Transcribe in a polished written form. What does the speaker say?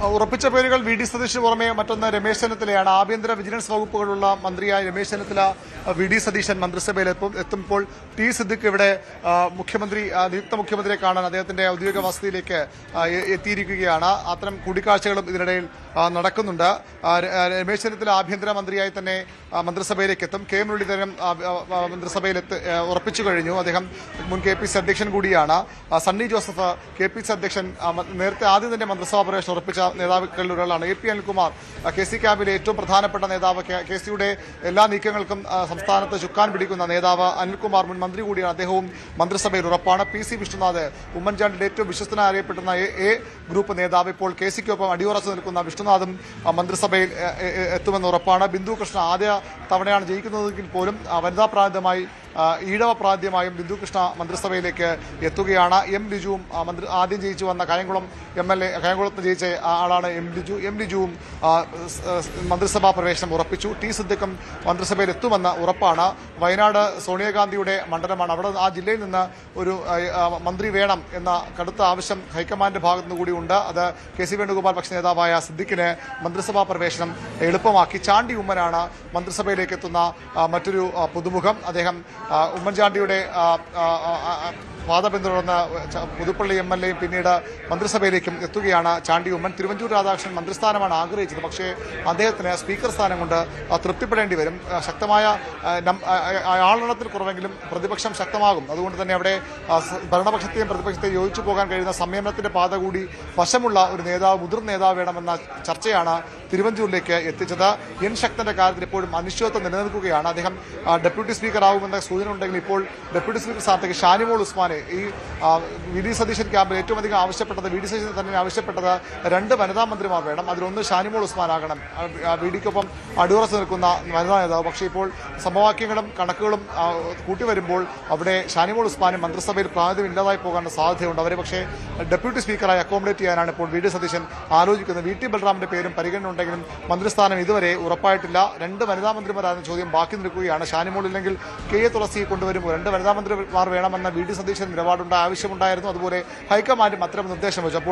ഉറപ്പിച്ച പേരുകൾ V D സതീഷിന് പുറമെ മറ്റൊന്ന് രമേശ് ചെന്നിത്തലയാണ്. ആഭ്യന്തര വിജിലൻസ് വകുപ്പുകളുള്ള മന്ത്രിയായ രമേശ് ചെന്നിത്തല വി ഡി സതീശൻ മന്ത്രിസഭയിൽ എത്തുമ്പോൾ ടി സിദ്ദിഖ് ഇവിടെ നിയുക്ത മുഖ്യമന്ത്രിയെ കാണാൻ അദ്ദേഹത്തിന്റെ ഔദ്യോഗിക വസതിയിലേക്ക് എത്തിയിരിക്കുകയാണ്. അത്തരം കൂടിക്കാഴ്ചകളും ഇതിനിടയിൽ നടക്കുന്നുണ്ട്. രമേശ് ചെന്നിത്തല ആഭ്യന്തര മന്ത്രിയായി തന്നെ മന്ത്രിസഭയിലേക്ക് എത്തും. കെ മുരളീധരൻ മന്ത്രിസഭയിൽ ഉറപ്പിച്ചു കഴിഞ്ഞു. അദ്ദേഹം മുൻ കെ പി സി അധ്യക്ഷൻ കൂടിയാണ്. Sunny Joseph K P C അധ്യക്ഷൻ നേരത്തെ ആദ്യം തന്നെ മന്ത്രിസഭാ പ്രവേശനം ഉറപ്പിച്ച നേതാക്കളിൽ ഒരാളാണ്. A P Anilkumar K C ക്യാമ്പിലെ ഏറ്റവും പ്രധാനപ്പെട്ട നേതാവ്. കെ സിയുടെ എല്ലാ നീക്കങ്ങൾക്കും സംസ്ഥാനത്ത് ചുക്കാൻ പിടിക്കുന്ന നേതാവ് അനിൽകുമാർ മുൻ മന്ത്രി കൂടിയാണ്. അദ്ദേഹവും മന്ത്രിസഭയിൽ ഉറപ്പാണ്. പി സി വിഷ്ണുനാഥ് ഉമ്മൻചാണ്ടിയുടെ ഏറ്റവും വിശ്വസ്തനായി അറിയപ്പെടുന്ന എ ഗ്രൂപ്പ് നേതാവ്. ഇപ്പോൾ കെ സിക്കൊപ്പം അടിയുറച്ചു നിൽക്കുന്ന വിഷ്ണുനാഥും മന്ത്രിസഭയിൽ എത്തുമെന്ന് ഉറപ്പാണ്. ബിന്ദു കൃഷ്ണ ആദ്യ തവണയാണ് ജയിക്കുന്നതെങ്കിൽ പോലും വനിതാ പ്രാതിനിധ്യമായി ഈഴവ പ്രാതിനിധ്യമായും ബിന്ദു കൃഷ്ണ മന്ത്രിസഭയിലേക്ക് എത്തുകയാണ്. എം ലിജുവും ആദ്യം ജയിച്ചു വന്ന കായംകുളത്ത് ജയിച്ച ആളാണ് എം ലിജുവും മന്ത്രിസഭാ പ്രവേശനം ഉറപ്പിച്ചു. ടി സിദ്ദിഖും മന്ത്രിസഭയിൽ എത്തുമെന്ന് ഉറപ്പാണ്. വയനാട് സോണിയാഗാന്ധിയുടെ മണ്ഡലമാണ്. അവിടെ ആ ജില്ലയിൽ നിന്ന് ഒരു മന്ത്രി വേണം എന്ന കടുത്ത ആവശ്യം ഹൈക്കമാൻഡ് ഭാഗത്തുനിന്ന് കൂടിയുണ്ട്. അത് കെ സി വേണുഗോപാൽ പക്ഷ നേതാവായ സിദ്ദിഖിന് മന്ത്രിസഭാ പ്രവേശനം എളുപ്പമാക്കി. ചാണ്ടി ഉമ്മനാണ് മന്ത്രിസഭയിലേക്ക് എത്തുന്ന മറ്റൊരു പുതുമുഖം. അദ്ദേഹം ഉമ്മൻചാണ്ടിയുടെ പാത പിന്തുടർന്ന് പുതുപ്പള്ളി എം എൽ എയും പിന്നീട് മന്ത്രിസഭയിലേക്കും എത്തുകയാണ് ചാണ്ടി ഉമ്മൻ. തിരുവഞ്ചൂർ രാധാകൃഷ്ണൻ മന്ത്രിസ്ഥാനമാണ് ആഗ്രഹിച്ചത്. പക്ഷേ അദ്ദേഹത്തിന് സ്പീക്കർ സ്ഥാനം കൊണ്ട് തൃപ്തിപ്പെടേണ്ടി വരും. ശക്തമായ ആളെണ്ണത്തിൽ കുറവെങ്കിലും പ്രതിപക്ഷം ശക്തമാകും. അതുകൊണ്ട് തന്നെ അവിടെ ഭരണപക്ഷത്തെയും പ്രതിപക്ഷത്തെയും യോജിച്ചു പോകാൻ കഴിയുന്ന സംയമനത്തിന്റെ പാത കൂടി വശമുള്ള ഒരു നേതാവ്, മുതിർന്ന നേതാവ് വേണമെന്ന ചർച്ചയാണ് തിരുവഞ്ചൂരിലേക്ക് എത്തിച്ചത്. എൻ ശക്തന്റെ കാര്യത്തിൽ ഇപ്പോഴും അനിശ്ചിതത്വം നിലനിൽക്കുകയാണ്. അദ്ദേഹം ഡെപ്യൂട്ടി സ്പീക്കർ ആകുമെന്ന സൂചന ഉണ്ടെങ്കിൽ ഇപ്പോൾ ഡെപ്യൂട്ടി സ്പീക്കർ സ്ഥാനത്തേക്ക് ഷാനിമോൾ ഉസ്മാനെ ഈ വി ഡി സതീശൻ ക്യാമ്പിൽ ഏറ്റവും അധികം ആവശ്യപ്പെട്ടത്, വി ഡി സതീശൻ തന്നെ ആവശ്യപ്പെട്ടത് 2 വനിതാ മന്ത്രിമാർ വേണം. അതിലൊന്ന് ഷാനിമോൾ ഉസ്മാൻ ആകണം, വി ഡിക്കൊപ്പം അടിയുറച്ചു നിൽക്കുന്ന വനിതാ നേതാവ്. പക്ഷേ ഇപ്പോൾ സമവാക്യങ്ങളും കണക്കുകളും കൂട്ടിവരുമ്പോൾ അവിടെ ഷാനിമോൾ ഉസ്മാനും മന്ത്രിസഭയിൽ പ്രാതിനിധ്യം ഇല്ലാതായി പോകാനുള്ള സാധ്യതയുണ്ട്. അവരെ പക്ഷേ ഡെപ്യൂട്ടി സ്പീക്കറായി അക്കോമഡേറ്റ് ചെയ്യാനാണ് ഇപ്പോൾ വി ഡി സതീശൻ ആലോചിക്കുന്നത്. വി ടി ബൽറാമിന്റെ പേരും പരിഗണന ഉണ്ടെങ്കിലും മന്ത്രിസ്ഥാനം ഇതുവരെ ഉറപ്പായിട്ടില്ല. 2 വനിതാ മന്ത്രിമാരാകുന്ന ചോദ്യം ബാക്കി നിൽക്കുകയാണ്. ഷാനിമോൾ ഇല്ലെങ്കിൽ കെ എ തുളസിയെ കൊണ്ടുവരുമ്പോൾ 2 വനിതാ മന്ത്രിമാർ വേണമെന്ന വി ഡി സതീശൻ നിലപാടുണ്ടായ ആവശ്യമുണ്ടായിരുന്നു. അതുപോലെ ഹൈക്കമാൻഡും അത്തരം നിർദ്ദേശം വെച്ചു. അപ്പോൾ